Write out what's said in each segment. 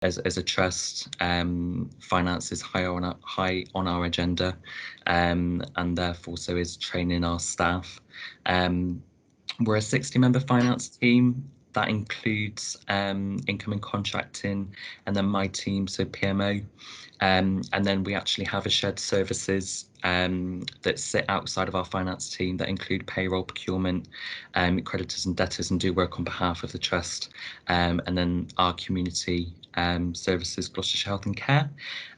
as a trust, finance is high on our agenda, and therefore so is training our staff. We're a 60-member finance team. That includes income and contracting, and then my team, so PMO. And then we actually have a shared services that sit outside of our finance team that include payroll, procurement, creditors and debtors, and do work on behalf of the trust. And then our community services, Gloucestershire Health and Care.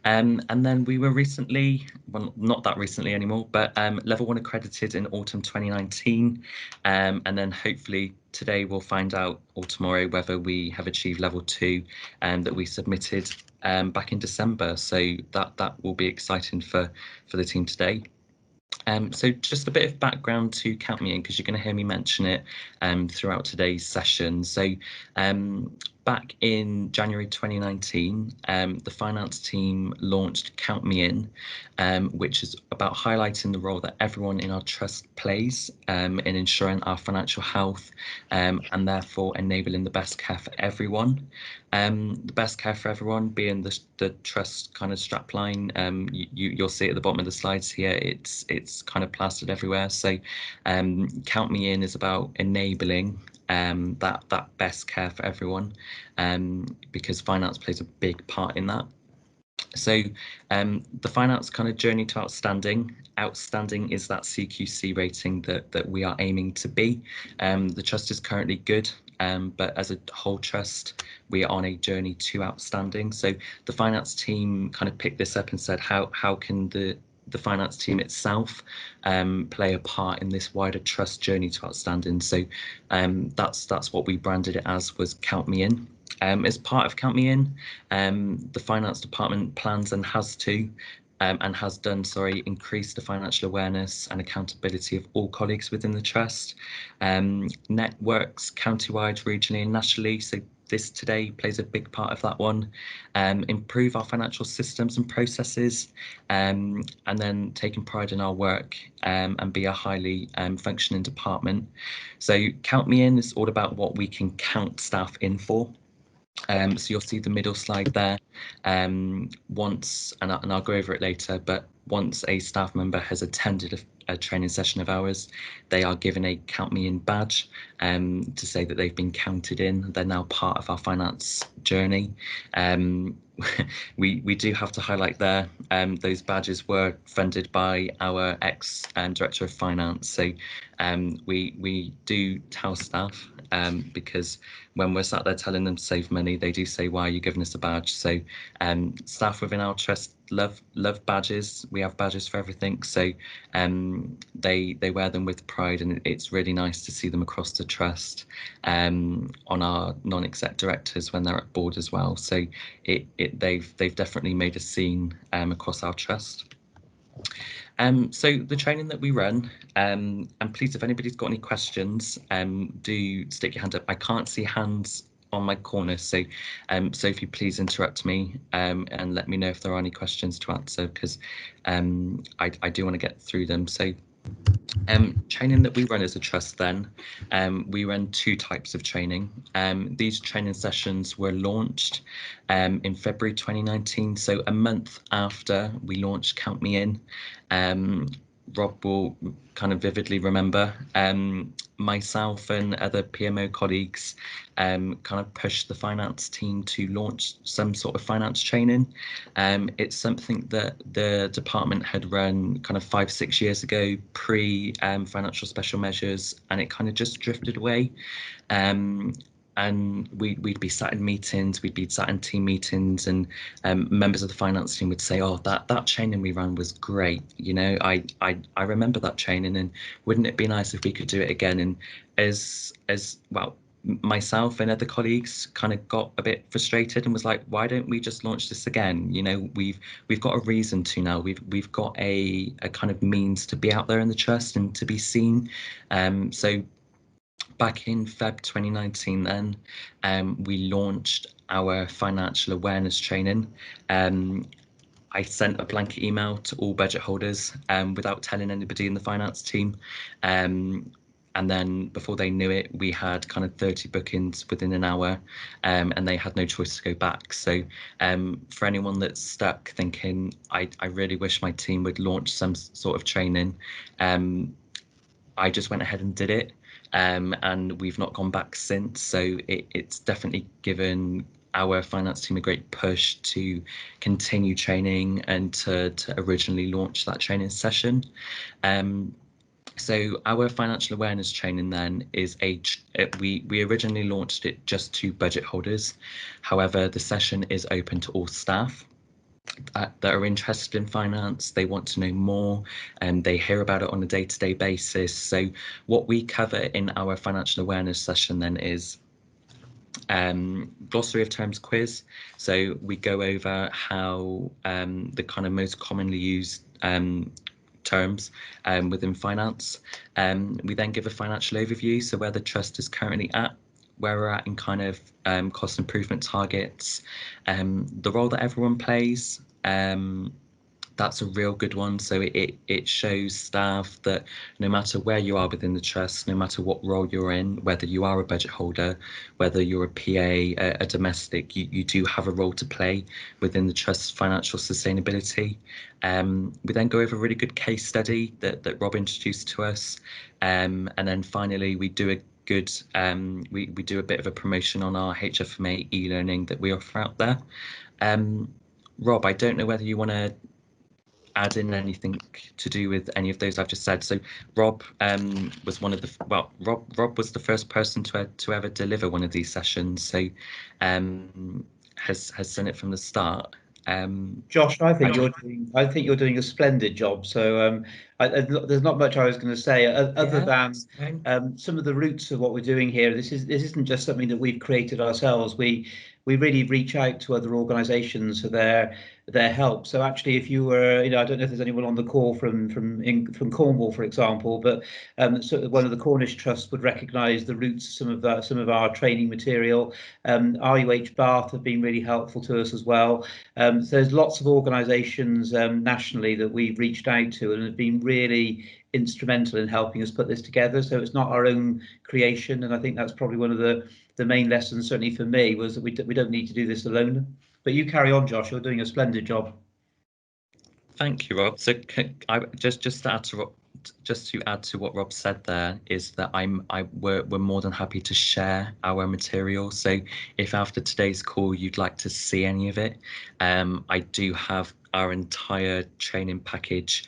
And then we were recently, well, not that recently anymore, but level 1 accredited in autumn 2019. And then hopefully today we'll find out, or tomorrow, whether we have achieved level 2 that we submitted back in December. So that will be exciting for the team today. So just a bit of background to Count Me In, because you're going to hear me mention it throughout today's session. So back in January 2019, the finance team launched Count Me In, which is about highlighting the role that everyone in our trust plays in ensuring our financial health and therefore enabling the best care for everyone. The best care for everyone being the trust kind of strapline. You'll see at the bottom of the slides here, it's kind of plastered everywhere. So Count Me In is about enabling that best care for everyone, because finance plays a big part in that. So the finance kind of journey to outstanding. Outstanding is that CQC rating that we are aiming to be. The trust is currently good, but as a whole trust, we are on a journey to outstanding. So the finance team kind of picked this up and said, how can the finance team itself play a part in this wider trust journey to outstanding? So that's what we branded it as, was Count Me In. As part of Count Me In, the finance department plans and has done, increase the financial awareness and accountability of all colleagues within the trust. Networks countywide, regionally and nationally. So this today plays a big part of that one. Improve our financial systems and processes, and then taking pride in our work and be a highly functioning department. So Count Me In is all about what we can count staff in for. So you'll see the middle slide there. Once, and I'll go over it later, but once a staff member has attended a training session of ours, they are given a Count Me In badge to say that they've been counted in. They're now part of our finance journey. We do have to highlight there, those badges were funded by our ex-director of finance. So we do tell staff, because when we're sat there telling them to save money, they do say, why are you giving us a badge? So staff within our trust love badges. We have badges for everything. So they wear them with pride, and it's really nice to see them across the trust on our non-exec directors when they're at board as well. So they've definitely made a scene across our trust. So the training that we run, and please, if anybody's got any questions, do stick your hand up. I can't see hands on my corner, so Sophie, please interrupt me and let me know if there are any questions to answer, because I do want to get through them. So training that we run as a trust, then we run 2 types of training. These training sessions were launched in February 2019, so a month after we launched Count Me In. Rob will kind of vividly remember, myself and other PMO colleagues kind of pushed the finance team to launch some sort of finance training. It's something that the department had run kind of 5-6 years ago, pre financial special measures, and it kind of just drifted away. And we'd be sat in meetings, we'd be sat in team meetings, and members of the finance team would say, oh, that training we ran was great. You know, I remember that training, and wouldn't it be nice if we could do it again? And as well, myself and other colleagues kind of got a bit frustrated and was like, why don't we just launch this again? You know, we've got a reason to now. We've got a kind of means to be out there in the trust and to be seen. So back in Feb 2019, then we launched our financial awareness training. I sent a blanket email to all budget holders without telling anybody in the finance team. and then before they knew it, we had kind of 30 bookings within an hour, and they had no choice to go back. So for anyone that's stuck thinking, I really wish my team would launch some sort of training, I just went ahead and did it, and we've not gone back since. So it's definitely given our finance team a great push to continue training and to originally launch that training session. So our financial awareness training then is we originally launched it just to budget holders. However, the session is open to all staff that are interested in finance. They want to know more, and they hear about it on a day-to-day basis. So what we cover in our financial awareness session then is glossary of terms quiz. So we go over how the kind of most commonly used terms within finance. We then give a financial overview, so where the trust is currently at, where we're at in kind of cost improvement targets, the role that everyone plays. That's a real good one. So it shows staff that no matter where you are within the trust, no matter what role you're in, whether you are a budget holder, whether you're a PA, a domestic, you do have a role to play within the trust's financial sustainability. We then go over a really good case study that Rob introduced to us. And then finally, we do a good we do a bit of a promotion on our HFMA e-learning that we offer out there. Rob, I don't know whether you want to add in anything to do with any of those I've just said. So Rob was one of the Rob was the first person to ever deliver one of these sessions. So has done it from the start. Josh, I think you're doing a splendid job. So there's not much I was going to say other than some of the roots of what we're doing here. This isn't just something that we've created ourselves. We really reach out to other organisations for their help. So actually, if you were, I don't know if there's anyone on the call from Cornwall, for example, but so one of the Cornish trusts would recognise the roots of some of our training material. RUH Bath have been really helpful to us as well. So there's lots of organisations nationally that we've reached out to and have been really instrumental in helping us put this together. So it's not our own creation, and I think that's probably one of the main lessons, certainly for me, was that we don't need to do this alone. But you carry on, Josh. You're doing a splendid job. Thank you, Rob. So I just to add to what Rob said there is that we're more than happy to share our material. So if after today's call you'd like to see any of it, I do have our entire training package,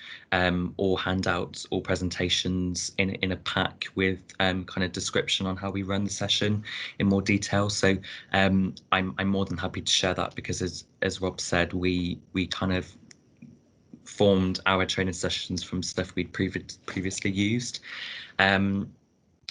all handouts, all presentations in a pack with kind of description on how we run the session in more detail. So I'm more than happy to share that, because as Rob said, we kind of formed our training sessions from stuff we'd previously used.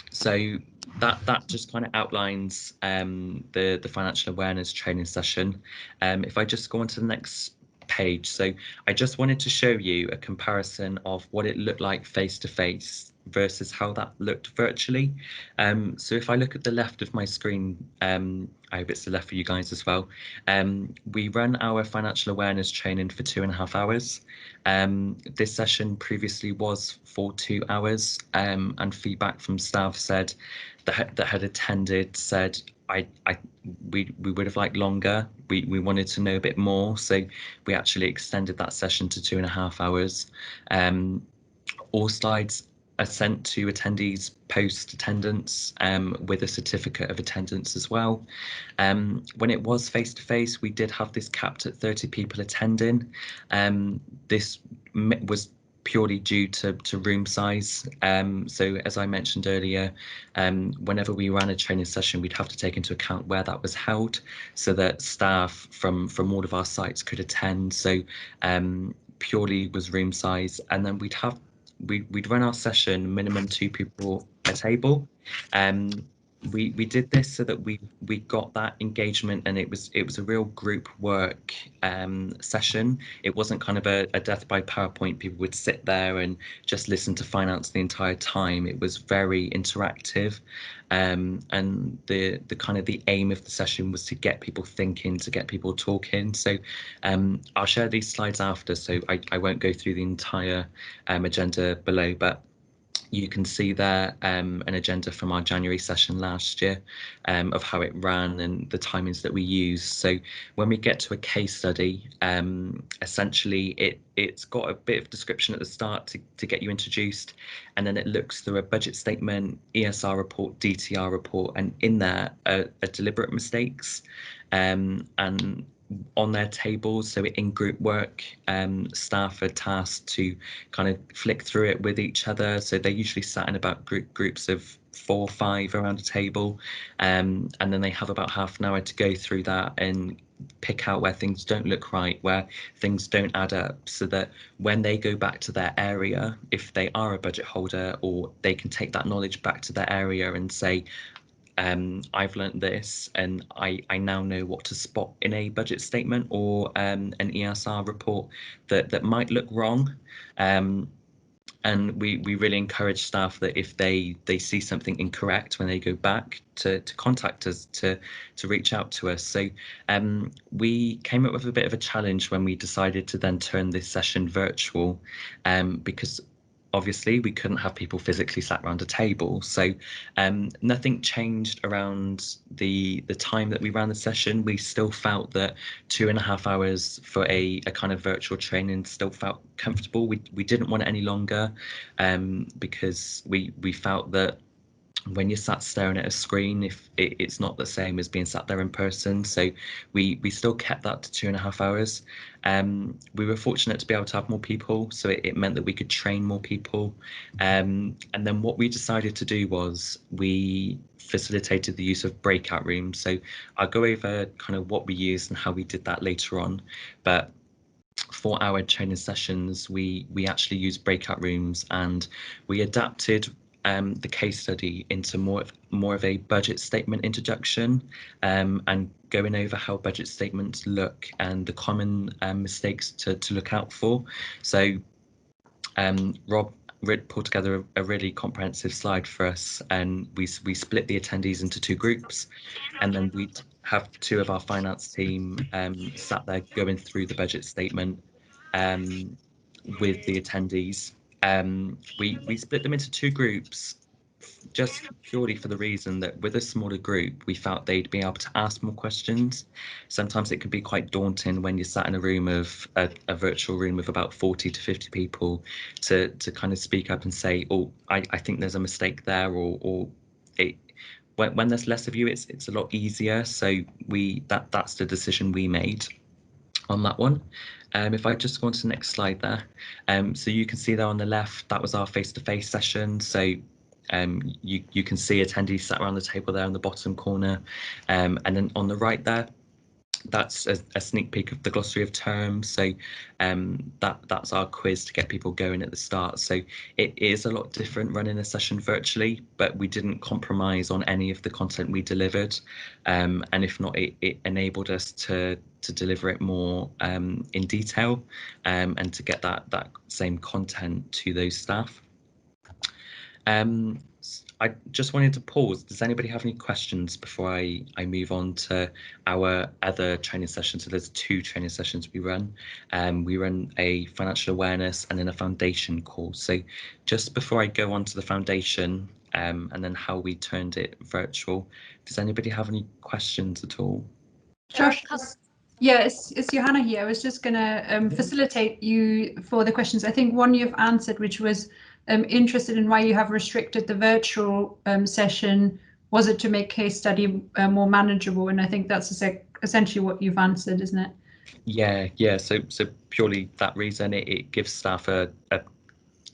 So that just kind of outlines the financial awareness training session. If I just go on to the next page, so I just wanted to show you a comparison of what it looked like face to face versus how that looked virtually. So if I look at the left of my screen, I hope it's the left for you guys as well. We run our financial awareness training for 2.5 hours. This session previously was for 2 hours, and feedback from staff said that had attended said we would have liked longer. We wanted to know a bit more, so we actually extended that session to 2.5 hours. All slides are sent to attendees post attendance, with a certificate of attendance as well. When it was face to face, we did have this capped at 30 people attending. This was purely due to room size. So as I mentioned earlier, whenever we ran a training session, we'd have to take into account where that was held, so that staff from all of our sites could attend. So purely was room size, and then we'd run our session minimum 2 people a table. We did this so that we got that engagement, and it was a real group work session. It wasn't kind of a death by PowerPoint. People would sit there and just listen to finance the entire time. It was very interactive, and the kind of the aim of the session was to get people thinking, to get people talking. So I'll share these slides after, so I won't go through the entire agenda below, but You can see there an agenda from our January session last year of how it ran and the timings that we use. So when we get to a case study, essentially it's got a bit of description at the start to get you introduced, and then it looks through a budget statement, ESR report, DTR report, and in there are deliberate mistakes, and on their tables. So in group work, staff are tasked to kind of flick through it with each other. So they usually sat in about groups of 4 or 5 around a table, and then they have about half an hour to go through that and pick out where things don't look right, where things don't add up, so that when they go back to their area, if they are a budget holder, or they can take that knowledge back to their area and say, I've learnt this, and I now know what to spot in a budget statement or an ESR report that might look wrong. And we really encourage staff that if they see something incorrect when they go back, to contact us, to reach out to us. So we came up with a bit of a challenge when we decided to then turn this session virtual, because obviously we couldn't have people physically sat around a table. So nothing changed around the time that we ran the session. We still felt that 2.5 hours for a kind of virtual training still felt comfortable. We didn't want it any longer, because we felt that when you're sat staring at a screen, if it's not the same as being sat there in person. So we still kept that to 2.5 hours. We were fortunate to be able to have more people, so it meant that we could train more people. And then what we decided to do was we facilitated the use of breakout rooms. So I'll go over kind of what we used and how we did that later on. But for our training sessions, we actually used breakout rooms, and we adapted the case study into more of a budget statement introduction, and going over how budget statements look and the common mistakes to look out for. So Rob pulled together a really comprehensive slide for us, and we split the attendees into 2 groups, and then we'd have 2 of our finance team sat there going through the budget statement with the attendees. We split them into 2 groups, just purely for the reason that with a smaller group, we felt they'd be able to ask more questions. Sometimes it can be quite daunting when you're sat in a room of a virtual room of about 40 to 50 people to kind of speak up and say, oh, I think there's a mistake there, or it, when there's less of you, it's a lot easier. So that's the decision we made on that one. If I just go on to the next slide there, so you can see there on the left, that was our face-to-face session. So you can see attendees sat around the table there in the bottom corner, and then on the right there, that's a sneak peek of the glossary of terms. So that's our quiz to get people going at the start. So it is a lot different running a session virtually, but we didn't compromise on any of the content we delivered, and if not, it enabled us to deliver it more in detail, and to get that same content to those staff. I just wanted to pause. Does anybody have any questions before I move on to our other training sessions? So there's 2 training sessions we run. We run a financial awareness and then a foundation course. So just before I go on to the foundation, and then how we turned it virtual, does anybody have any questions at all? Josh, yeah, it's Johanna here. I was just going to facilitate you for the questions. I think one you've answered, which was interested in why you have restricted the virtual session. Was it to make case study more manageable? And I think that's essentially what you've answered, isn't it? Yeah. So purely that reason, it gives staff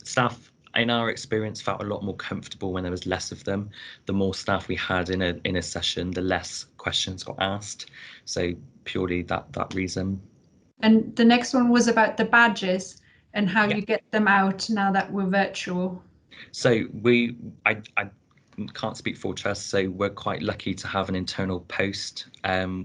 staff in our experience felt a lot more comfortable when there was less of them. The more staff we had in a session, the less questions got asked. So purely that reason. And the next one was about the badges and how you get them out now that we're virtual. So I can't speak for trust, so we're quite lucky to have an internal post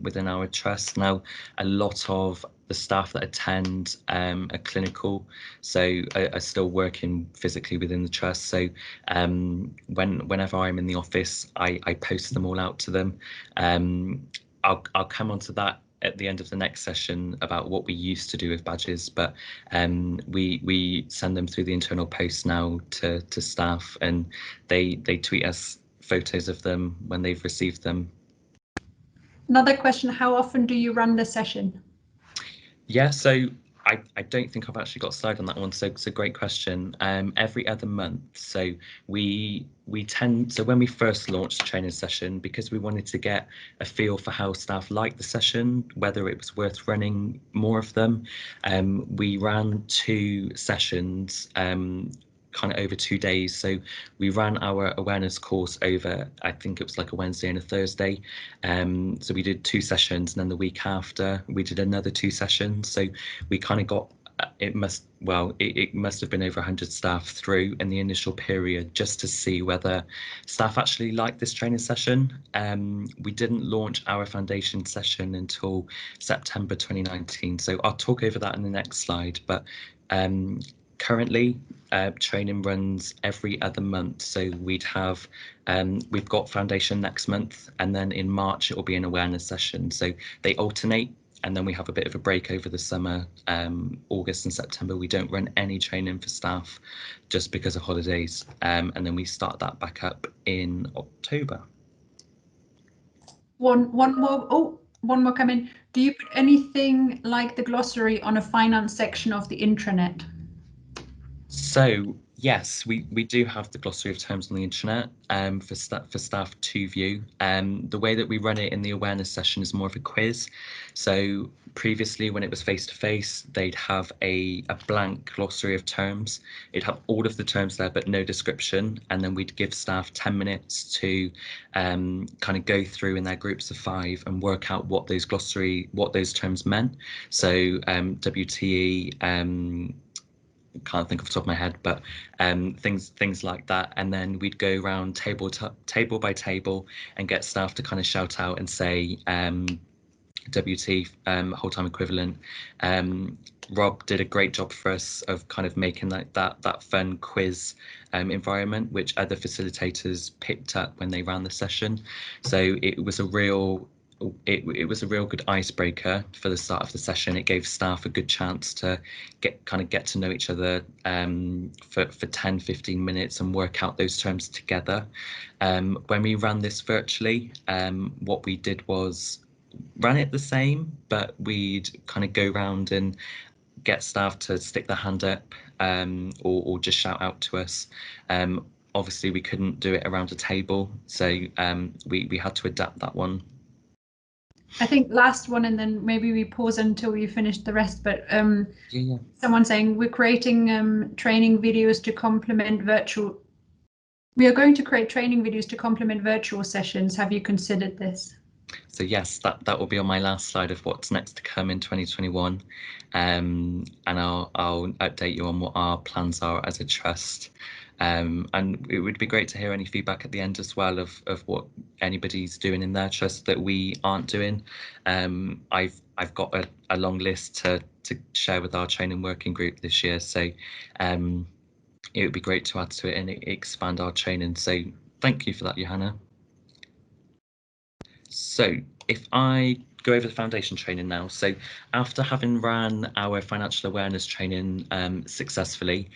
within our trust. Now, a lot of the staff that attend are clinical, so are still working physically within the trust. So whenever I'm in the office, I post them all out to them. I'll come on to that at the end of the next session about what we used to do with badges, but we send them through the internal post now to staff, and they tweet us photos of them when they've received them. Another question, how often do you run the session? Yeah, so I don't think I've actually got a slide on that one, so it's a great question. Every other month. So we tend, so when we first launched the training session, because we wanted to get a feel for how staff liked the session, whether it was worth running more of them, we ran 2 sessions kind of over 2 days. So we ran our awareness course over, I think it was like a Wednesday and a Thursday. So we did 2 sessions, and then the week after we did another 2 sessions. So we kind of got, it must have been over 100 staff through in the initial period, just to see whether staff actually liked this training session. We didn't launch our foundation session until September 2019. So I'll talk over that in the next slide, but currently training runs every other month. So we'd have, we've got foundation next month, and then in March it will be an awareness session. So they alternate, and then we have a bit of a break over the summer. August and September we don't run any training for staff just because of holidays, and then we start that back up in October. One more coming. Do you put anything like the glossary on a finance section of the intranet? So yes, we do have the glossary of terms on the intranet for staff to view. The way that we run it in the awareness session is more of a quiz. So previously, when it was face-to-face, they'd have a blank glossary of terms. It'd have all of the terms there, but no description. And then we'd give staff 10 minutes to kind of go through in their groups of 5 and work out what those terms meant. So WTE, can't think off the top of my head, but things like that. And then we'd go around table by table and get staff to kind of shout out and say WT, whole time equivalent. Rob did a great job for us of kind of making that fun quiz environment, which other facilitators picked up when they ran the session. So it was a real good icebreaker for the start of the session. It gave staff a good chance to get to know each other for 10-15 minutes and work out those terms together. When we ran this virtually, what we did was ran it the same, but we'd kind of go around and get staff to stick their hand up or just shout out to us. Obviously we couldn't do it around a table, so we had to adapt that one. I think last one, and then maybe we pause until we finish the rest, but someone saying we're creating training videos to complement virtual. We are going to create training videos to complement virtual sessions. Have you considered this? So yes, that will be on my last slide of what's next to come in 2021, and I'll update you on what our plans are as a trust. And it would be great to hear any feedback at the end as well of what anybody's doing in their trust that we aren't doing. I've got a long list to share with our training working group this year, so it would be great to add to it and expand our training. So thank you for that, Johanna. So if I go over the foundation training now, so after having ran our financial awareness training successfully,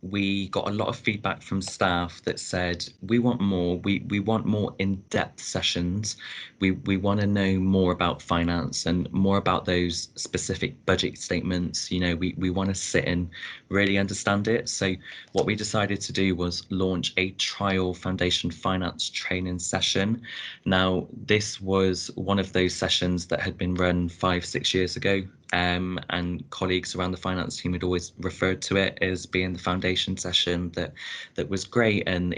we got a lot of feedback from staff that said we want more. We want more in-depth sessions. We want to know more about finance and more about those specific budget statements. You know, we want to sit and really understand it. So what we decided to do was launch a trial foundation finance training session. Now, this was one of those sessions that had been run 5-6 years ago. And colleagues around the finance team had always referred to it as being the foundation session that was great, and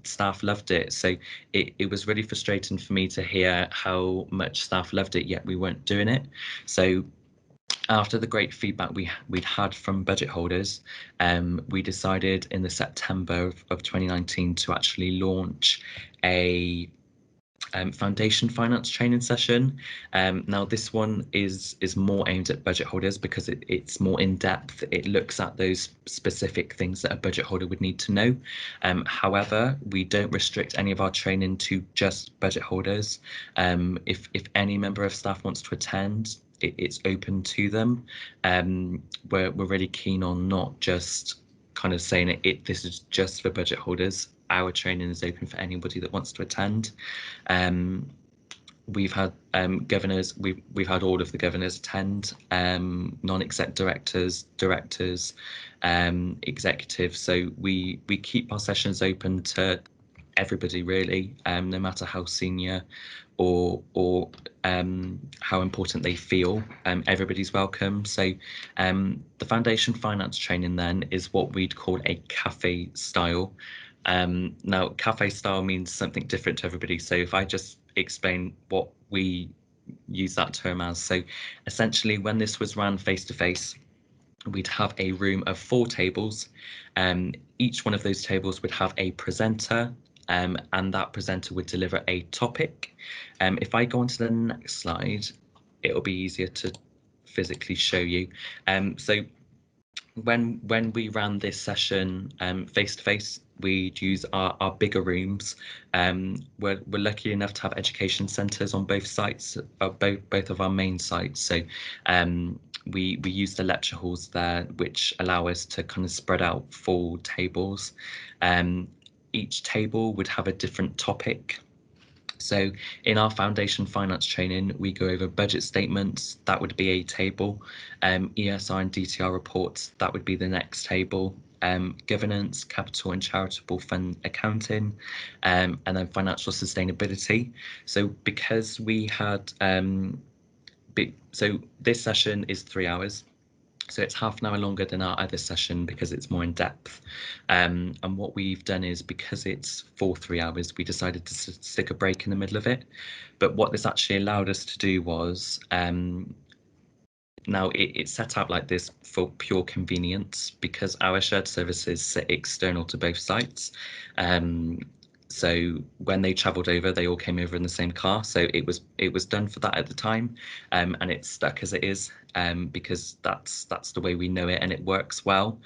staff loved it. So it was really frustrating for me to hear how much staff loved it, yet we weren't doing it. So after the great feedback we'd had from budget holders, we decided in the September of 2019 to actually launch a foundation finance training session. Now this one is more aimed at budget holders because it's more in depth. It looks at those specific things that a budget holder would need to know. However, we don't restrict any of our training to just budget holders. If any member of staff wants to attend, it's open to them. We're really keen on not just kind of saying this is just for budget holders. Our training is open for anybody that wants to attend. We've had governors, we've had all of the governors attend, non-exec directors, executives. So we keep our sessions open to everybody really, no matter how senior or how important they feel. Everybody's welcome. So the foundation finance training then is what we'd call a cafe style. Now cafe style means something different to everybody. So if I just explain what we use that term as. So essentially when this was ran face to face, we'd have a room of 4 tables. Each one of those tables would have a presenter, and that presenter would deliver a topic. If I go on to the next slide, it'll be easier to physically show you. So when we ran this session face to face, we'd use our bigger rooms. We're lucky enough to have education centres on both sites, both of our main sites. So we use the lecture halls there, which allow us to kind of spread out full tables. Each table would have a different topic. So in our foundation finance training, we go over budget statements. That would be a table. ESR and DTR reports, that would be the next table. Governance, capital and charitable fund accounting, and then financial sustainability. So because we had, so this session is 3 hours. So it's half an hour longer than our other session because it's more in depth. And what we've done is, because it's for 3 hours, we decided to stick a break in the middle of it. But what this actually allowed us to do was, now it's set out like this for pure convenience because our shared services sit external to both sites. So when they travelled over, they all came over in the same car. So it was done for that at the time, and it's stuck as it is because that's the way we know it, and it works well.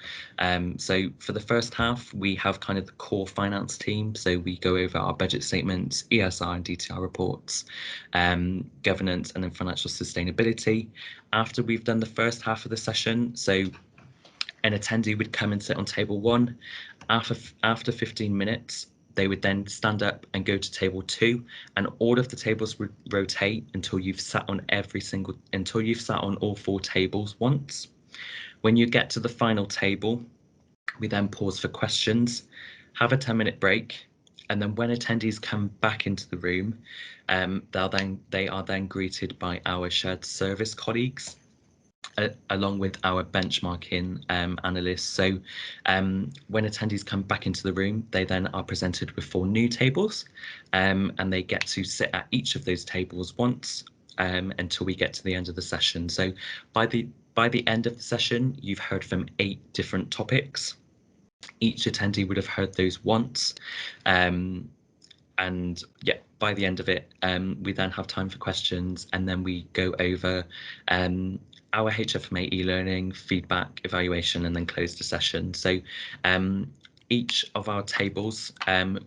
So for the first half, we have kind of the core finance team. So we go over our budget statements, ESR and DTR reports, governance, and then financial sustainability. After we've done the first half of the session, so an attendee would come and sit on table 1. After 15 minutes, they would then stand up and go to table 2, and all of the tables would rotate until you've sat on all 4 tables once. When you get to the final table, we then pause for questions, have a 10-minute break, and then when attendees come back into the room, they are then greeted by our shared service colleagues, along with our benchmarking analysts. So when attendees come back into the room, they then are presented with 4 new tables, and they get to sit at each of those tables once until we get to the end of the session. So by the end of the session, you've heard from 8 different topics. Each attendee would have heard those once. And yeah, by the end of it, we then have time for questions, and then we go over our HFMA e-learning, feedback, evaluation, and then close the session. So each of our tables,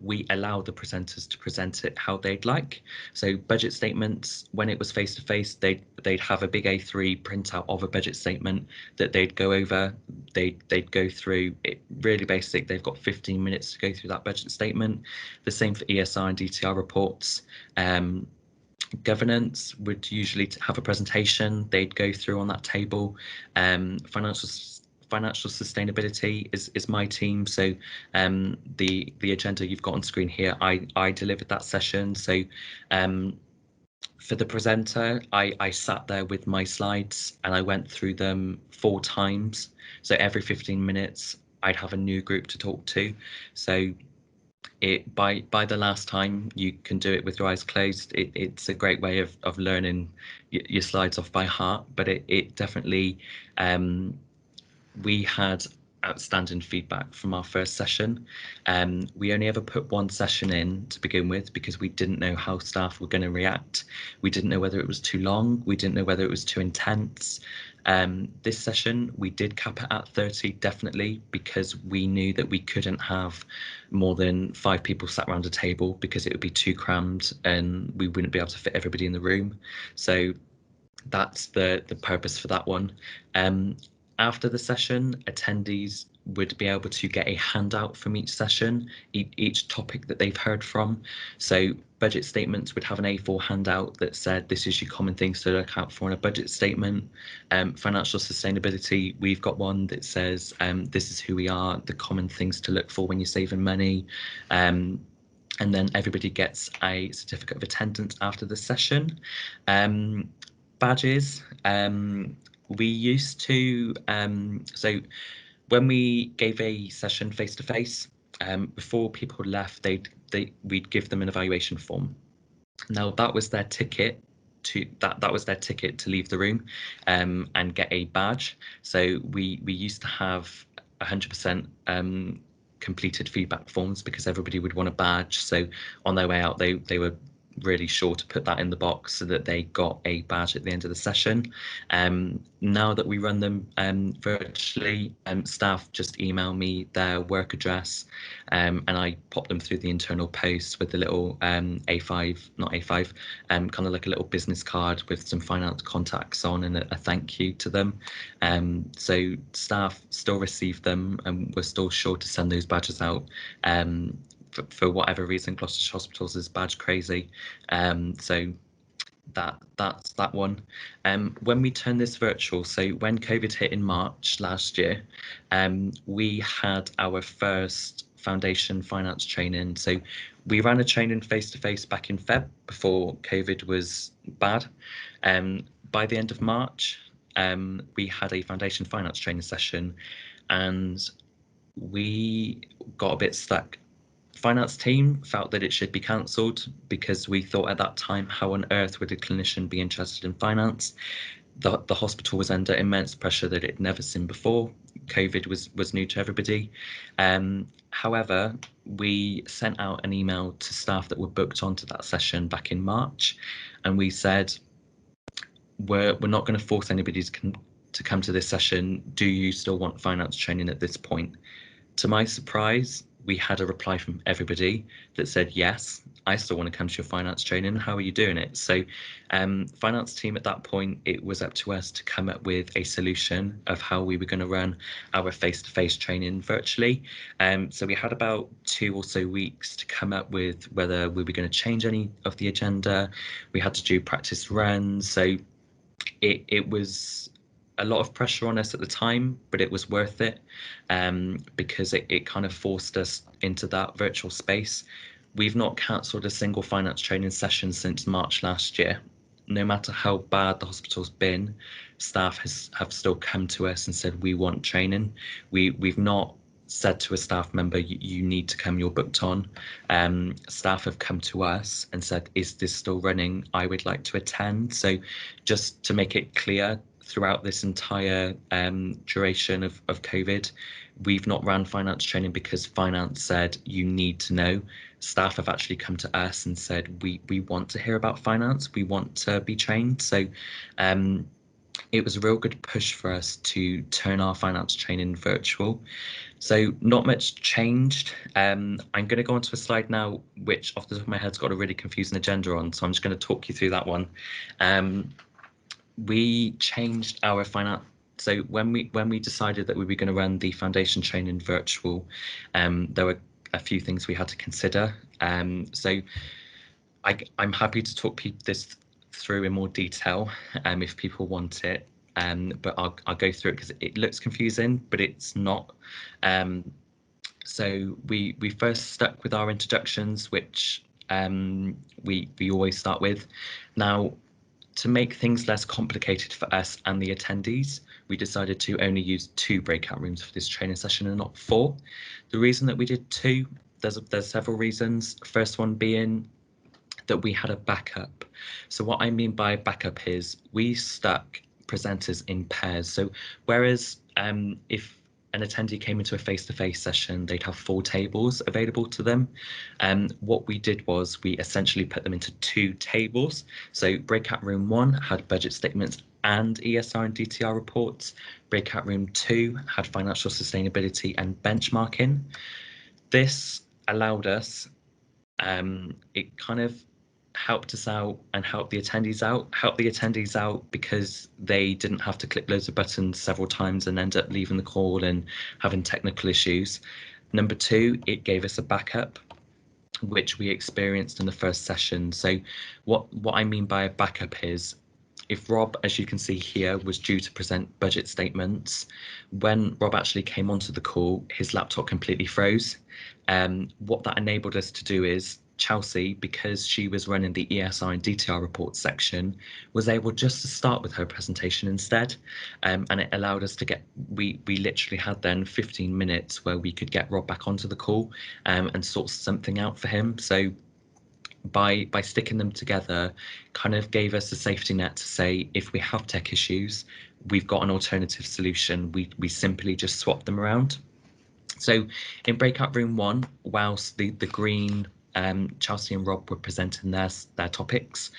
we allow the presenters to present it how they'd like. So budget statements, when it was face-to-face, they'd have a big A3 printout of a budget statement that they'd go over. They'd go through it really basic. They've got 15 minutes to go through that budget statement. The same for ESR and DTR reports. Governance would usually have a presentation they'd go through on that table. Financial sustainability is my team. So the agenda you've got on screen here, I delivered that session. So for the presenter, I sat there with my slides and I went through them 4 times. So every 15 minutes, I'd have a new group to talk to. So by the last time, you can do it with your eyes closed. It's a great way of learning your slides off by heart, but it definitely, we had outstanding feedback from our first session. We only ever put one session in to begin with because we didn't know how staff were going to react. We didn't know whether it was too long. We didn't know whether it was too intense. This session, we did cap it at 30, definitely, because we knew that we couldn't have more than 5 people sat around a table because it would be too crammed and we wouldn't be able to fit everybody in the room. So that's the purpose for that one. After the session, attendees would be able to get a handout from each session, each topic that they've heard from. So budget statements would have an A4 handout that said, this is your common things to look out for in a budget statement. Financial sustainability, we've got one that says, this is who we are, the common things to look for when you're saving money. And then everybody gets a certificate of attendance after the session. Badges, we used to, so when we gave a session face to face, before people left, we'd give them an evaluation form. Now that was their ticket to that was their ticket to leave the room and get a badge. So we used to have 100% completed feedback forms because everybody would want a badge. So on their way out, they were really sure to put that in the box so that they got a badge at the end of the session. Now that we run them virtually, staff just email me their work address and I pop them through the internal post with a little A5, not A5, kind of like a little business card with some finance contacts on and a thank you to them. So staff still receive them and we're still sure to send those badges out. For whatever reason, Gloucestershire Hospitals is badge crazy, so that's that one. When we turn this virtual, so when COVID hit in March last year, we had our first foundation finance training. So we ran a training face to face back in Feb before COVID was bad. By the end of March, we had a foundation finance training session, and we got a bit stuck. Finance team felt that it should be cancelled because we thought at that time, how on earth would a clinician be interested in finance? The hospital was under immense pressure that it had never seen before. COVID was new to everybody. However, we sent out an email to staff that were booked onto that session back in March, and we said, we're not going to force anybody to come to this session. Do you still want finance training at this point? To my surprise, we had a reply from everybody that said, yes, I still want to come to your finance training. How are you doing it? So finance team at that point, it was up to us to come up with a solution of how we were going to run our face-to-face training virtually. So we had about 2 or so weeks to come up with whether we were going to change any of the agenda. We had to do practice runs. So it was a lot of pressure on us at the time, but it was worth it because it kind of forced us into that virtual space. We've not cancelled a single finance training session since March last year. No matter how bad the hospital's been, staff have still come to us and said, we want training. We've not said to a staff member, you need to come, you're booked on. Staff have come to us and said, is this still running? I would like to attend. So just to make it clear, throughout this entire duration of COVID, we've not ran finance training because finance said you need to know. Staff have actually come to us and said, we want to hear about finance, we want to be trained. So it was a real good push for us to turn our finance training virtual. So not much changed. I'm going to go onto a slide now, which off the top of my head has got a really confusing agenda on. So I'm just going to talk you through that one. We changed our finance. So when we decided that we were going to run the foundation training virtual, there were a few things we had to consider. So I'm happy to talk this through in more detail if people want it, but I'll go through it because it looks confusing, but it's not. So we first stuck with our introductions, which we always start with. Now, to make things less complicated for us and the attendees, we decided to only use 2 breakout rooms for this training session and not 4. The reason that we did 2, there's several reasons. First one being that we had a backup. So what I mean by backup is we stuck presenters in pairs. So whereas if an attendee came into a face-to-face session, they'd have 4 tables available to them. What we did was we essentially put them into 2 tables. So breakout room 1 had budget statements and ESR and DTR reports. Breakout room 2 had financial sustainability and benchmarking. This allowed us, it kind of helped us out and helped the attendees out because they didn't have to click loads of buttons several times and end up leaving the call and having technical issues. Number 2, it gave us a backup, which we experienced in the first session. So what I mean by a backup is, if Rob, as you can see here, was due to present budget statements, when Rob actually came onto the call, his laptop completely froze. What that enabled us to do is Chelsea, because she was running the ESI and DTR reports section, was able just to start with her presentation instead. And it allowed us to get, we literally had then 15 minutes where we could get Rob back onto the call and sort something out for him. So by sticking them together kind of gave us a safety net to say, if we have tech issues, we've got an alternative solution. We simply just swap them around. So in breakout room 1, whilst the green Chelsea and Rob were presenting their topics,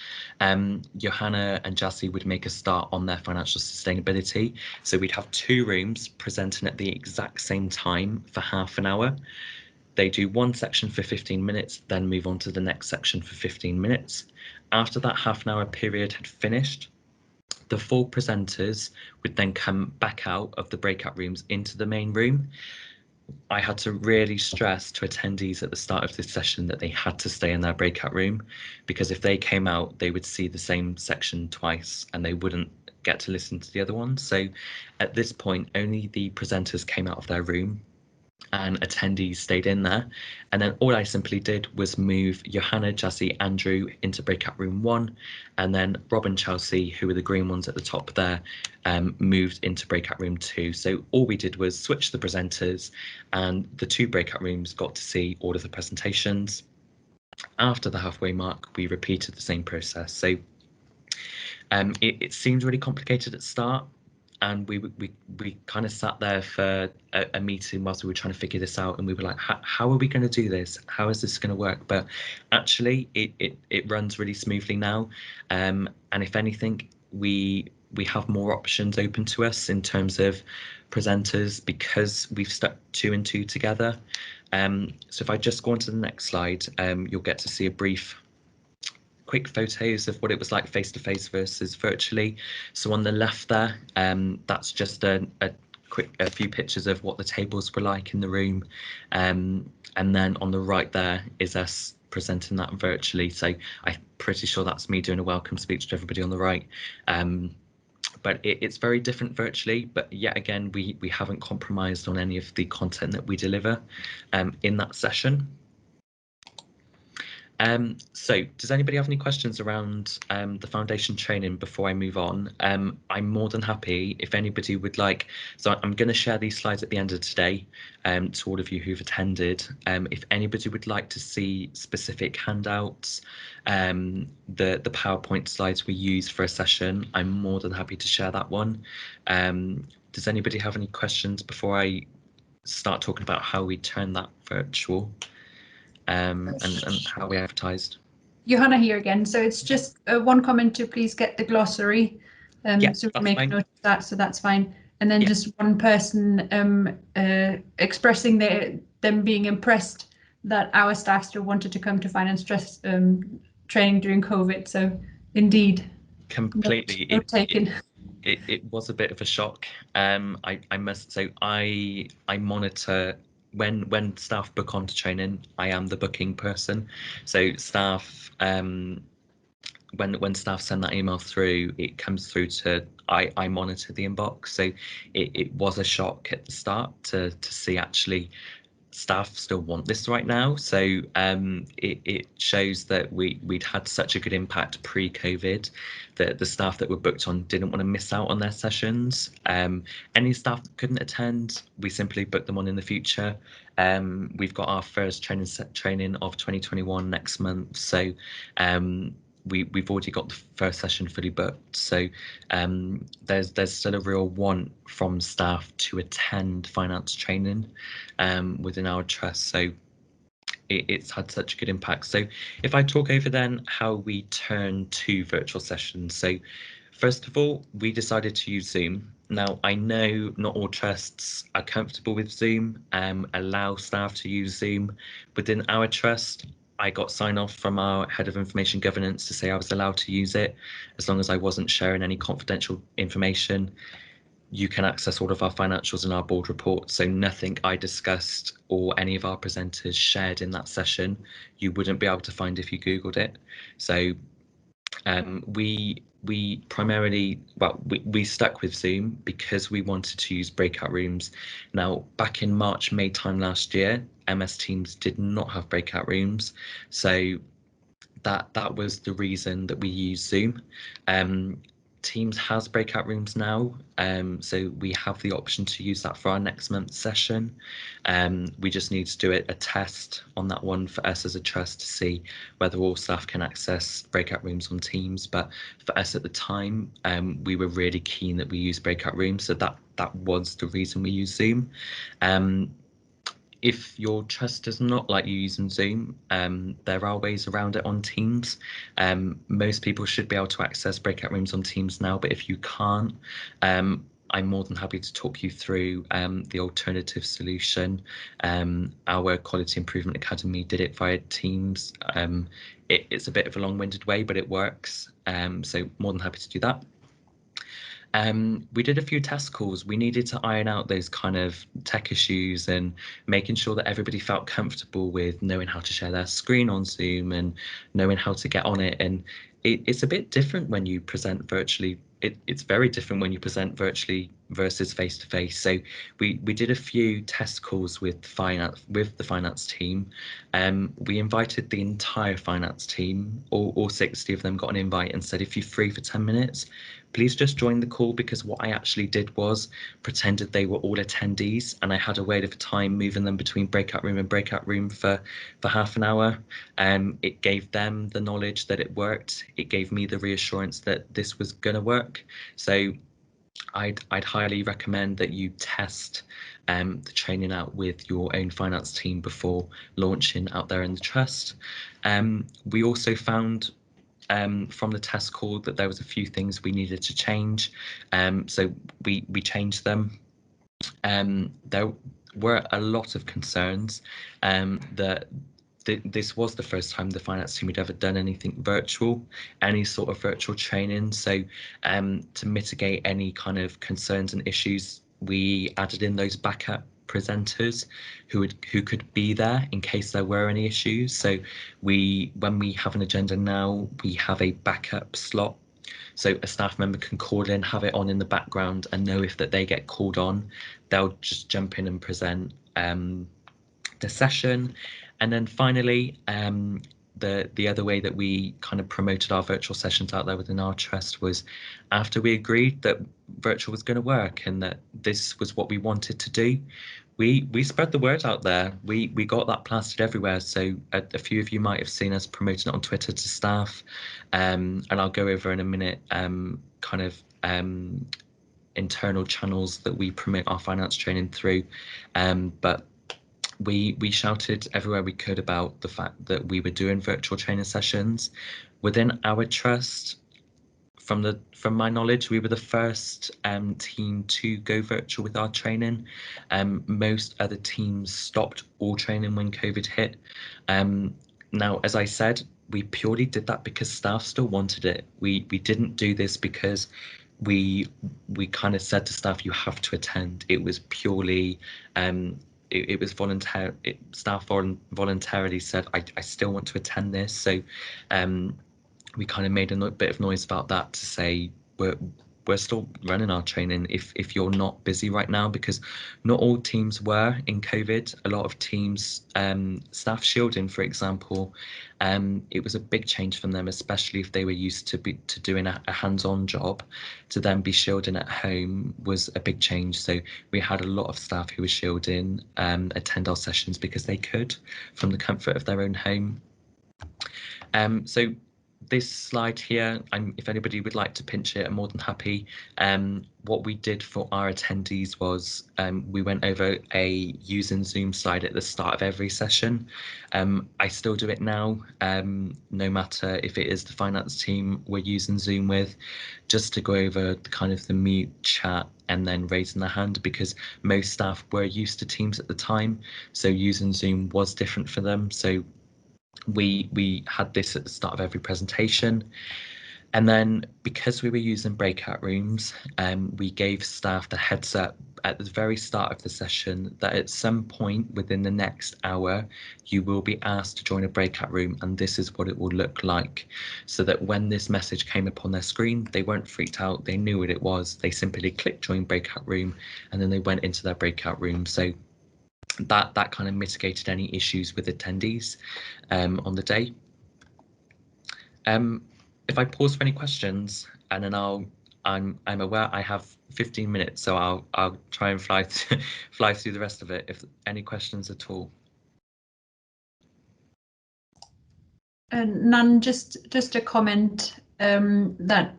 Johanna and Jassy would make a start on their financial sustainability. So we'd have 2 rooms presenting at the exact same time for half an hour. They do one section for 15 minutes, then move on to the next section for 15 minutes. After that half an hour period had finished, the 4 presenters would then come back out of the breakout rooms into the main room. I had to really stress to attendees at the start of this session that they had to stay in their breakout room, because if they came out, they would see the same section twice and they wouldn't get to listen to the other one. So at this point, only the presenters came out of their room and attendees stayed in there. And then all I simply did was move Johanna, Jassy, Andrew into breakout room 1, and then Rob and Chelsea, who were the green ones at the top there, moved into breakout room 2. So all we did was switch the presenters, and the 2 breakout rooms got to see all of the presentations. After the halfway mark, we repeated the same process. So it seemed really complicated at the start, and we kind of sat there for a meeting whilst we were trying to figure this out, and we were like, how are we going to do this? How is this going to work? But actually it runs really smoothly now, and if anything, we have more options open to us in terms of presenters because we've stuck 2 and 2 together. So if I just go on to the next slide, you'll get to see a quick photos of what it was like face-to-face versus virtually. So on the left there, that's just a few pictures of what the tables were like in the room, and then on the right there is us presenting that virtually. So I'm pretty sure that's me doing a welcome speech to everybody on the right. But it's very different virtually, but yet again, we haven't compromised on any of the content that we deliver in that session. So does anybody have any questions around the foundation training before I move on? I'm more than happy if anybody would like, so I'm going to share these slides at the end of today to all of you who've attended. If anybody would like to see specific handouts, the PowerPoint slides we use for a session, I'm more than happy to share that one. Does anybody have any questions before I start talking about how we turn that virtual? And how we advertised. Johanna here again. So it's just one comment to please get the glossary. So we make a note of that, so that's fine. And then just one person expressing them being impressed that our staff still wanted to come to finance training during COVID. So indeed, completely note taken. It was a bit of a shock. I must say I monitor when staff book onto training. I am the booking person, so staff when staff send that email through, it comes through to I monitor the inbox. So it was a shock at the start to see actually staff still want this right now. So it shows that we'd had such a good impact pre-COVID that the staff that were booked on didn't want to miss out on their sessions. Any staff that couldn't attend, we simply booked them on in the future. We've got our first training of 2021 next month. So we've already got the first session fully booked, so there's still a real want from staff to attend finance training within our trust. So it's had such a good impact. So if I talk over then how we turn to virtual sessions. So first of all, we decided to use Zoom. Now, I know not all trusts are comfortable with Zoom, allow staff to use Zoom. Within our trust, I got sign off from our head of information governance to say I was allowed to use it as long as I wasn't sharing any confidential information. You can access all of our financials and our board reports, so nothing I discussed or any of our presenters shared in that session you wouldn't be able to find if you googled it. So we primarily, well, we stuck with Zoom because we wanted to use breakout rooms. Now, back in March, May time last year, MS Teams did not have breakout rooms, so that was the reason that we used Zoom. Teams has breakout rooms now, so we have the option to use that for our next month's session. We just need to do a test on that one for us as a trust to see whether all staff can access breakout rooms on Teams. But for us at the time, we were really keen that we use breakout rooms, so that was the reason we use Zoom. If your trust does not like you using Zoom, there are ways around it on Teams. Most people should be able to access breakout rooms on Teams now, but if you can't, I'm more than happy to talk you through the alternative solution. Our Quality Improvement Academy did it via Teams. It's a bit of a long-winded way, but it works. So more than happy to do that. We did a few test calls. We needed to iron out those kind of tech issues and making sure that everybody felt comfortable with knowing how to share their screen on Zoom and knowing how to get on it. And it's a bit different when you present virtually. It's very different when you present virtually versus face to face. So we did a few test calls with the finance team. We invited the entire finance team. All 60 of them got an invite and said, if you're free for 10 minutes, please just join the call, because what I actually did was pretended they were all attendees, and I had a wait of time moving them between breakout room and breakout room for half an hour. It gave them the knowledge that it worked. It gave me the reassurance that this was going to work. So I'd highly recommend that you test the training out with your own finance team before launching out there in the trust. We also found from the test call that there was a few things we needed to change, so we changed them. There were a lot of concerns that this was the first time the finance team had ever done anything virtual, any sort of virtual training. So to mitigate any kind of concerns and issues, we added in those backup presenters who could be there in case there were any issues. So when we have an agenda now, we have a backup slot. So a staff member can call in, have it on in the background, and know if that they get called on, they'll just jump in and present the session. And then finally, the other way that we kind of promoted our virtual sessions out there within our trust was after we agreed that virtual was going to work and that this was what we wanted to do, we spread the word out there. We got that plastered everywhere. So a few of you might have seen us promoting it on Twitter to staff, and I'll go over in a minute kind of internal channels that we promote our finance training through, but we shouted everywhere we could about the fact that we were doing virtual training sessions within our trust. From my knowledge, we were the first team to go virtual with our training. Most other teams stopped all training when COVID hit. Now, as I said, we purely did that because staff still wanted it. We didn't do this because we kind of said to staff, you have to attend. It was purely it was voluntary. Staff voluntarily said, I still want to attend this. So we kind of made a bit of noise about that to say we're still running our training if you're not busy right now, because not all teams were in COVID. A lot of teams, staff shielding, for example, it was a big change from them, especially if they were used to doing a hands-on job. To then be shielding at home was a big change. So we had a lot of staff who were shielding attend our sessions because they could from the comfort of their own home. So this slide here, if anybody would like to pinch it, I'm more than happy. What we did for our attendees was we went over a using Zoom slide at the start of every session. I still do it now, no matter if it is the finance team we're using Zoom with, just to go over the kind of the mute, chat, and then raising the hand, because most staff were used to Teams at the time, so using Zoom was different for them. So we had this at the start of every presentation. And then because we were using breakout rooms, we gave staff the heads up at the very start of the session that at some point within the next hour, you will be asked to join a breakout room, and this is what it will look like. So that when this message came up on their screen, they weren't freaked out, they knew what it was, they simply clicked join breakout room, and then they went into their breakout room. So that kind of mitigated any issues with attendees on the day. If I pause for any questions, and then I'm aware I have 15 minutes, so I'll try and fly through the rest of it. If any questions at all. None. Just a comment that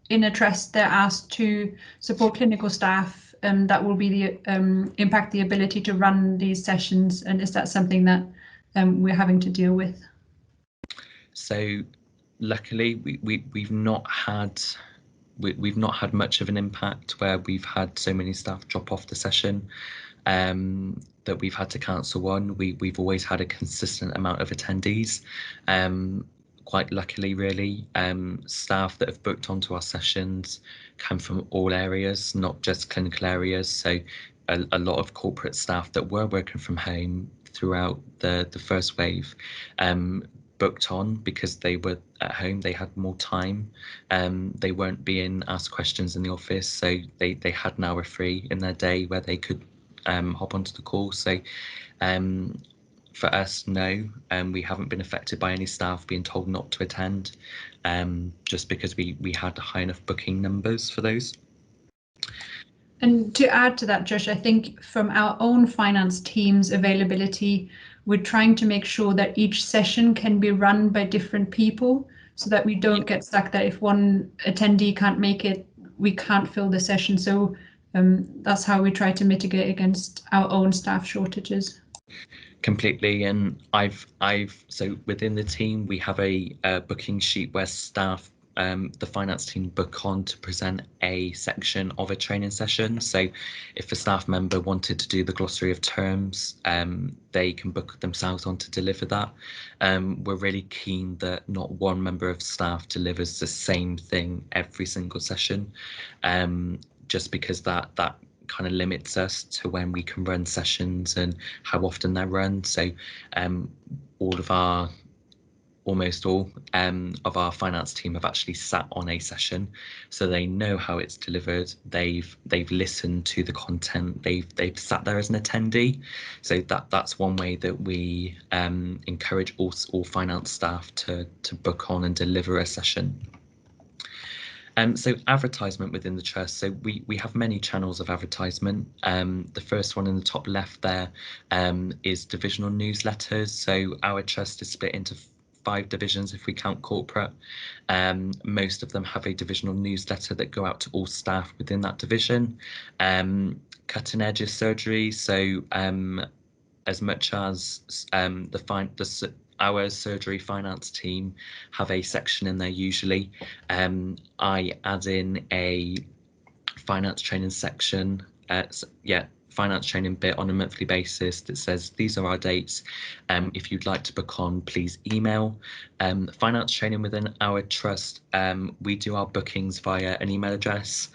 in a trust they're asked to support clinical staff. That will be the impact the ability to run these sessions, and is that something that we're having to deal with? So luckily we've not had much of an impact where we've had so many staff drop off the session that we've had to cancel one. We've always had a consistent amount of attendees, quite luckily really. Staff that have booked onto our sessions come from all areas, not just clinical areas, so a lot of corporate staff that were working from home throughout the first wave booked on because they were at home, they had more time, they weren't being asked questions in the office, so they had an hour free in their day where they could hop onto the call. So for us, no, we haven't been affected by any staff being told not to attend, just because we had high enough booking numbers for those. And to add to that, Josh, I think from our own finance team's availability, we're trying to make sure that each session can be run by different people so that we don't get stuck that if one attendee can't make it, we can't fill the session. So that's how we try to mitigate against our own staff shortages. Completely. And I've so within the team, we have a booking sheet where staff, the finance team, book on to present a section of a training session. So if a staff member wanted to do the glossary of terms, they can book themselves on to deliver that. We're really keen that not one member of staff delivers the same thing every single session, just because that kind of limits us to when we can run sessions and how often they're run. So almost all of our finance team have actually sat on a session, so they know how it's delivered. They've listened to the content. They've sat there as an attendee. So that's one way that we encourage all finance staff to book on and deliver a session. So advertisement within the trust. So we have many channels of advertisement. The first one in the top left there is divisional newsletters. So our trust is split into 5 divisions if we count corporate. Most of them have a divisional newsletter that go out to all staff within that division. Cutting edge is surgery. So as much as our surgery finance team have a section in there usually, I add in a finance training section, finance training bit on a monthly basis that says these are our dates. If you'd like to book on, please email. Finance training within our trust, we do our bookings via an email address.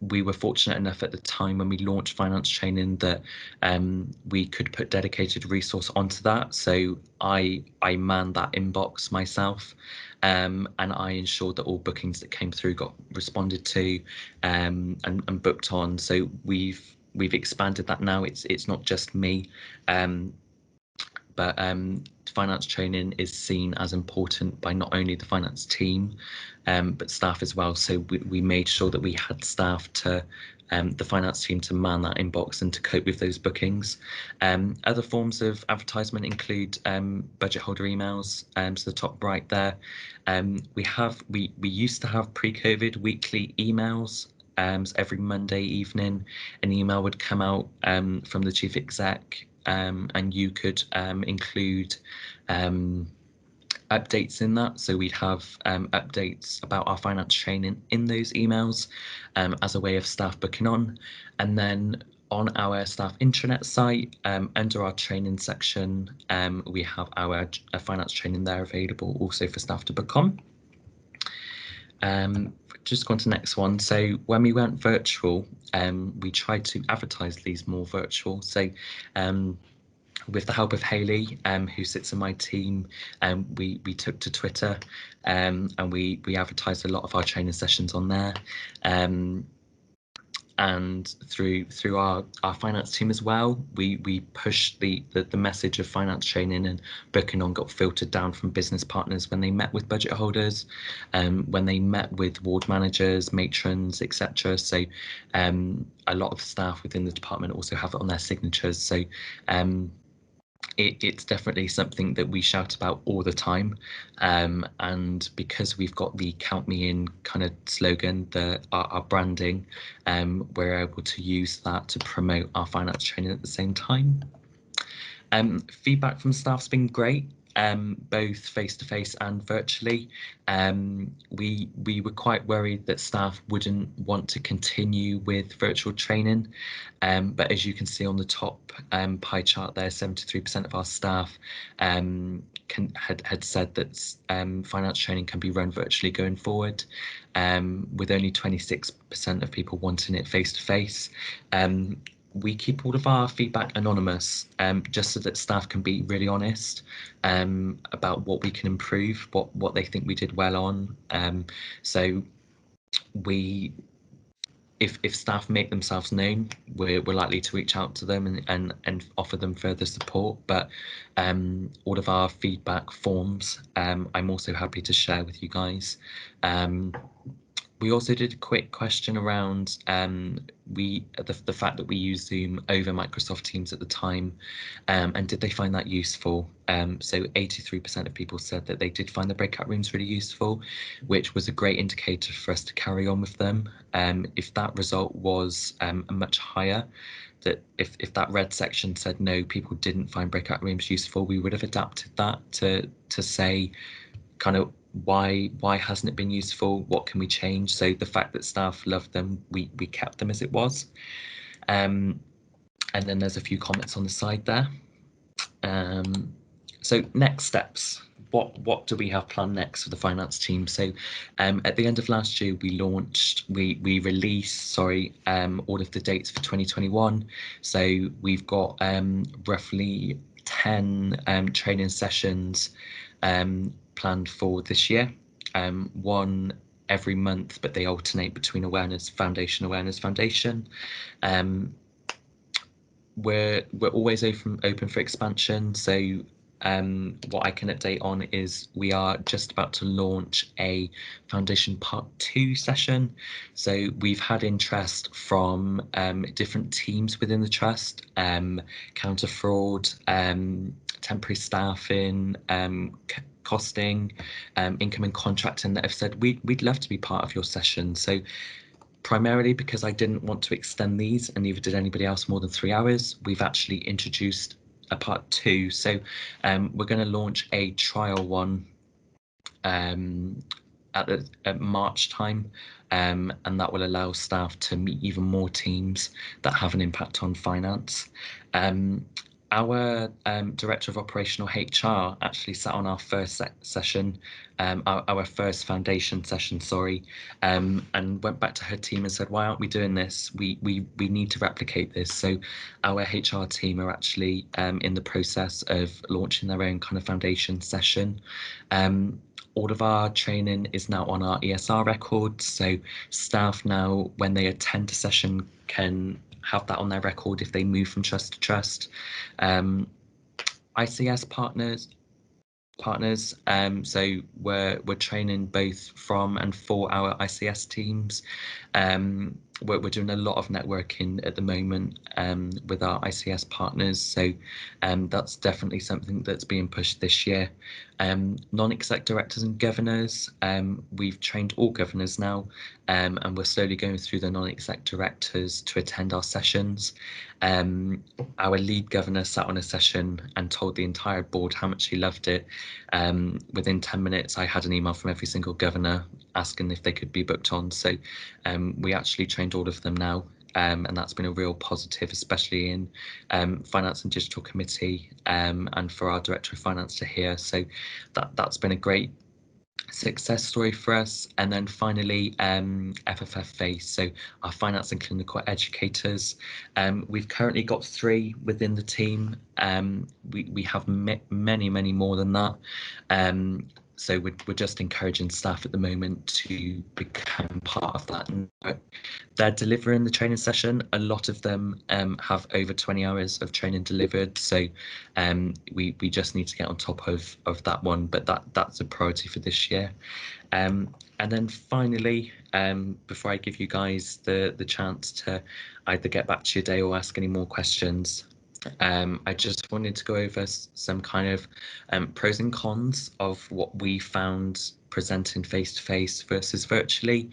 We were fortunate enough at the time when we launched finance training that we could put dedicated resource onto that. So I manned that inbox myself, and I ensured that all bookings that came through got responded to and booked on. So we've expanded that now. It's not just me, but finance training is seen as important by not only the finance team, but staff as well. So we made sure that we had staff to the finance team to man that inbox and to cope with those bookings. Other forms of advertisement include budget holder emails, to the top right there. We used to have pre-COVID weekly emails. So every Monday evening, an email would come out from the chief exec, and you could include updates in that. So we'd have updates about our finance training in those emails as a way of staff booking on. And then on our staff intranet site, under our training section, we have our finance training there available also for staff to book on. Just go on to the next one. So when we went virtual, we tried to advertise these more virtual. So with the help of Hayley, who sits in my team, we took to Twitter, and we advertised a lot of our training sessions on there, and through our finance team as well. We pushed the message of finance training and booking on got filtered down from business partners when they met with budget holders, when they met with ward managers, matrons, etc. So a lot of staff within the department also have it on their signatures. So it's definitely something that we shout about all the time, and because we've got the count me in kind of slogan, our branding, we're able to use that to promote our finance training at the same time. Feedback from staff's been great, both face-to-face and virtually. We were quite worried that staff wouldn't want to continue with virtual training, but as you can see on the top pie chart there, 73% of our staff had said that finance training can be run virtually going forward, with only 26% of people wanting it face-to-face. We keep all of our feedback anonymous, just so that staff can be really honest about what we can improve, what they think we did well on. So if staff make themselves known, we're likely to reach out to them and offer them further support. But all of our feedback forms, I'm also happy to share with you guys. We also did a quick question around the fact that we used Zoom over Microsoft Teams at the time, and did they find that useful? So 83% of people said that they did find the breakout rooms really useful, which was a great indicator for us to carry on with them. If that result was much higher, that if that red section said no, people didn't find breakout rooms useful, we would have adapted that to say kind of why hasn't it been useful, what can we change? So the fact that staff loved them, we kept them as it was. And then there's a few comments on the side there. So next steps, what do we have planned next for the finance team? So at the end of last year, we released all of the dates for 2021. So we've got roughly 10 training sessions planned for this year, one every month, but they alternate between awareness foundation. We're always open for expansion. So what I can update on is we are just about to launch a foundation part 2 session. So we've had interest from different teams within the trust, counter fraud, temporary staffing, costing, income and contracting, that have said we'd love to be part of your session. So primarily because I didn't want to extend these, and neither did anybody else, more than 3 hours, we've actually introduced a part 2. So we're going to launch a trial one at March time, and that will allow staff to meet even more teams that have an impact on finance. Our Director of Operational HR actually sat on our first session, our first foundation session, and went back to her team and said, why aren't we doing this? We need to replicate this. So our HR team are actually in the process of launching their own kind of foundation session. All of our training is now on our ESR records, so staff now, when they attend a session, can have that on their record if they move from trust to trust. ICS partners, so we're training both from and for our ICS teams. we're doing a lot of networking at the moment with our ICS partners, so that's definitely something that's being pushed this year. Non-exec directors and governors, we've trained all governors now, and we're slowly going through the non-exec directors to attend our sessions. Our lead governor sat on a session and told the entire board how much he loved it. Within 10 minutes, I had an email from every single governor asking if they could be booked on. So we actually trained all of them now, and that's been a real positive, especially in Finance and Digital Committee, and for our Director of Finance to hear. So that's been a great success story for us. And then finally, FFFA, so our finance and clinical educators. We've currently got 3 within the team. We have many more than that. So we're just encouraging staff at the moment to become part of that. They're delivering the training session. A lot of them have over 20 hours of training delivered. So we just need to get on top of that one, but that's a priority for this year. And then finally, before I give you guys the chance to either get back to your day or ask any more questions, I just wanted to go over some kind of pros and cons of what we found presenting face-to-face versus virtually.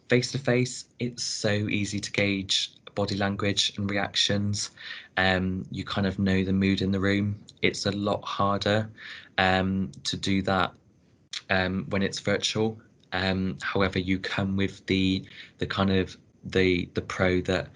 Face-to-face, it's so easy to gauge body language and reactions. You kind of know the mood in the room. It's a lot harder to do that when it's virtual. However, you come with the kind of the pro that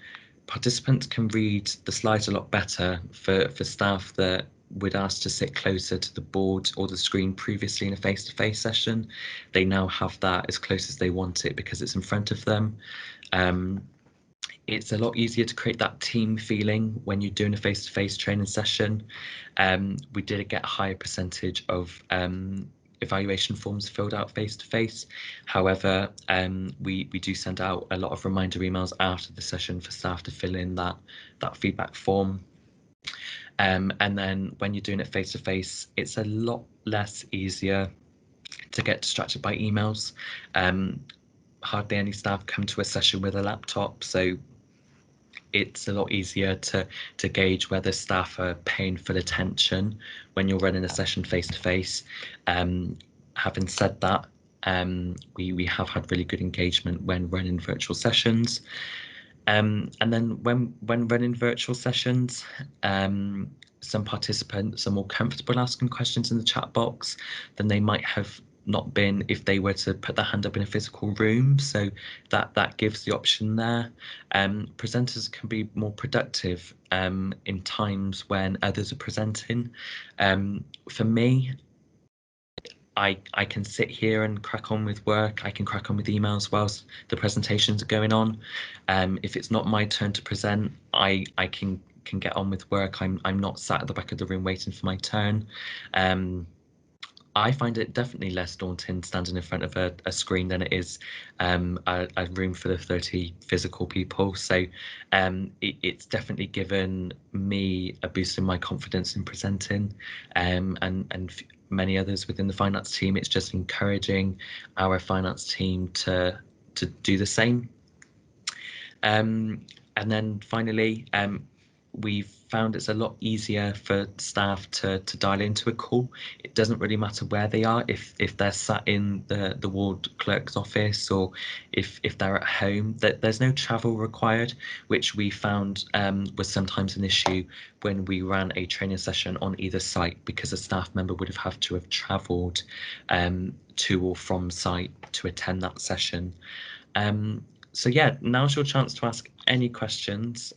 participants can read the slides a lot better. For staff that would ask to sit closer to the board or the screen previously in a face-to-face session, they now have that as close as they want it because it's in front of them. It's a lot easier to create that team feeling when you're doing a face-to-face training session. We did get a higher percentage of evaluation forms filled out face-to-face. However, we do send out a lot of reminder emails after the session for staff to fill in that feedback form. And then when you're doing it face-to-face, it's a lot less easier to get distracted by emails. Hardly any staff come to a session with a laptop, so it's a lot easier to gauge whether staff are paying full attention when you're running a session face to face. Having said that, we have had really good engagement when running virtual sessions. And then when running virtual sessions, some participants are more comfortable asking questions in the chat box than they might have not been if they were to put their hand up in a physical room, so that gives the option there. Presenters can be more productive in times when others are presenting. For me, I can sit here and crack on with work. I can crack on with emails whilst the presentations are going on. If it's not my turn to present, I can get on with work. I'm not sat at the back of the room waiting for my turn. I find it definitely less daunting standing in front of a screen than it is a room full of 30 physical people. So it's definitely given me a boost in my confidence in presenting, and many others within the finance team. It's just encouraging our finance team to do the same. And then finally, we've found it's a lot easier for staff to dial into a call. It doesn't really matter where they are, if they're sat in the ward clerk's office or if they're at home. That there's no travel required, which we found was sometimes an issue when we ran a training session on either site, because a staff member would have to have travelled to or from site to attend that session. So yeah, now's your chance to ask any questions.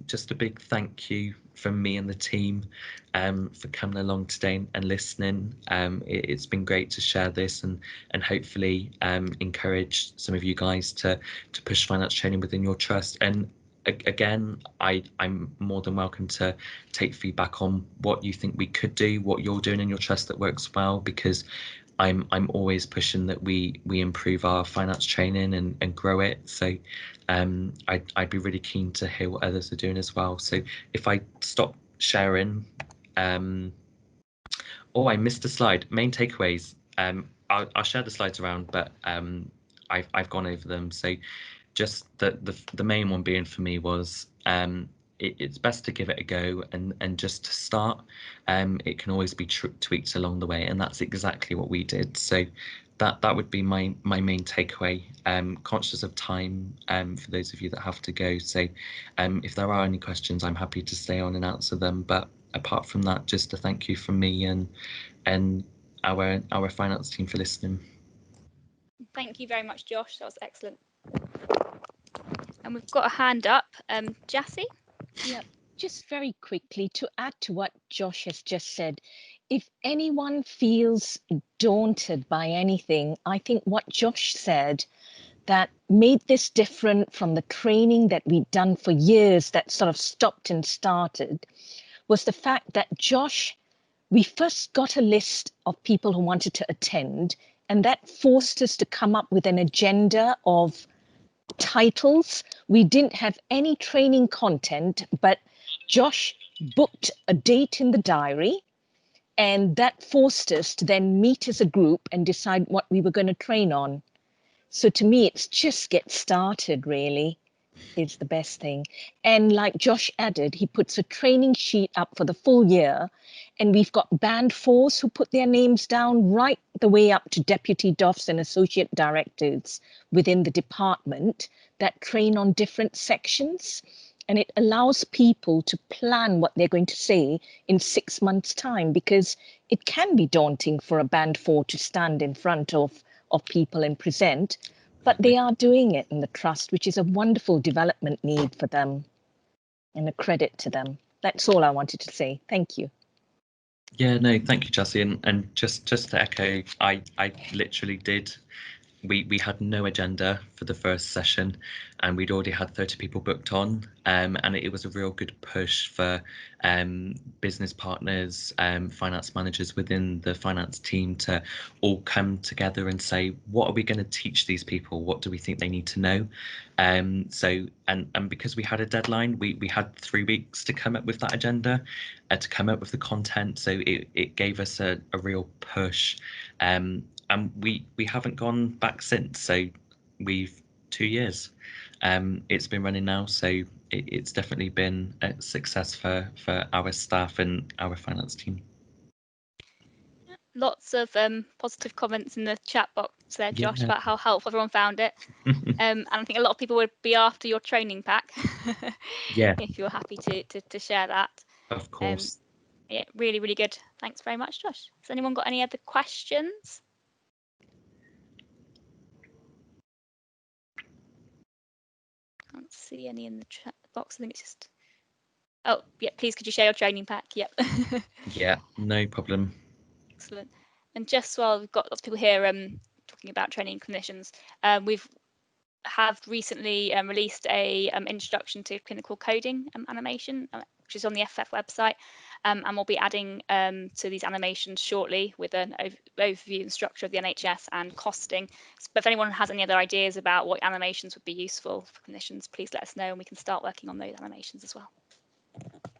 Just a big thank you from me and the team for coming along today and listening. It's been great to share this and hopefully encourage some of you guys to push finance training within your trust. And again, I'm more than welcome to take feedback on what you think we could do, what you're doing in your trust that works well, because I'm always pushing that we improve our finance training and grow it. So I'd be really keen to hear what others are doing as well. So if I stop sharing, oh, I missed a slide. Main takeaways. I'll share the slides around, but I've gone over them. So just the main one being for me was it's best to give it a go and just to start. It can always be tweaked along the way, and that's exactly what we did. So that would be my main takeaway. Conscious of time for those of you that have to go. So if there are any questions, I'm happy to stay on and answer them. But apart from that, just a thank you from me and our finance team for listening. Thank you very much, Josh. That was excellent. And we've got a hand up, Jassy. Yeah, just very quickly to add to what Josh has just said, if anyone feels daunted by anything, I think what Josh said that made this different from the training that we'd done for years that sort of stopped and started was the fact that Josh, we first got a list of people who wanted to attend, and that forced us to come up with an agenda of titles. We didn't have any training content, but Josh booked a date in the diary, and that forced us to then meet as a group and decide what we were going to train on. So to me, it's just get started, really, is the best thing. And like Josh added, he puts a training sheet up for the full year, and we've got band fours who put their names down right the way up to deputy DOFs and associate directors within the department that train on different sections. And it allows people to plan what they're going to say in 6 months' time, because it can be daunting for a band four to stand in front of people and present. But they are doing it in the trust, which is a wonderful development need for them and a credit to them. That's all I wanted to say. Thank you. Yeah, no, thank you, Jessie. And just to echo, I literally did. We had no agenda for the first session, and we'd already had 30 people booked on, and it was a real good push for business partners, finance managers within the finance team to all come together and say, what are we going to teach these people? What do we think they need to know? So because we had a deadline, we had 3 weeks to come up with that agenda, to come up with the content. So it gave us a real push. And we haven't gone back since. So we've 2 years. It's been running now, so it's definitely been a success for our staff and our finance team. Lots of positive comments in the chat box there, Josh, about how helpful everyone found it. And I think a lot of people would be after your training pack. Yeah. If you're happy to share that. Of course. Yeah, really, really good. Thanks very much, Josh. Has anyone got any other questions? Can't see any in the chat box. I think it's just. Oh, yeah, please could you share your training pack? Yep. Yeah, no problem. Excellent. And just while we've got lots of people here talking about training clinicians, we've recently released a introduction to clinical coding animation, which is on the FF website, and we'll be adding to these animations shortly with an overview and structure of the NHS and costing. But if anyone has any other ideas about what animations would be useful for clinicians, please let us know and we can start working on those animations as well.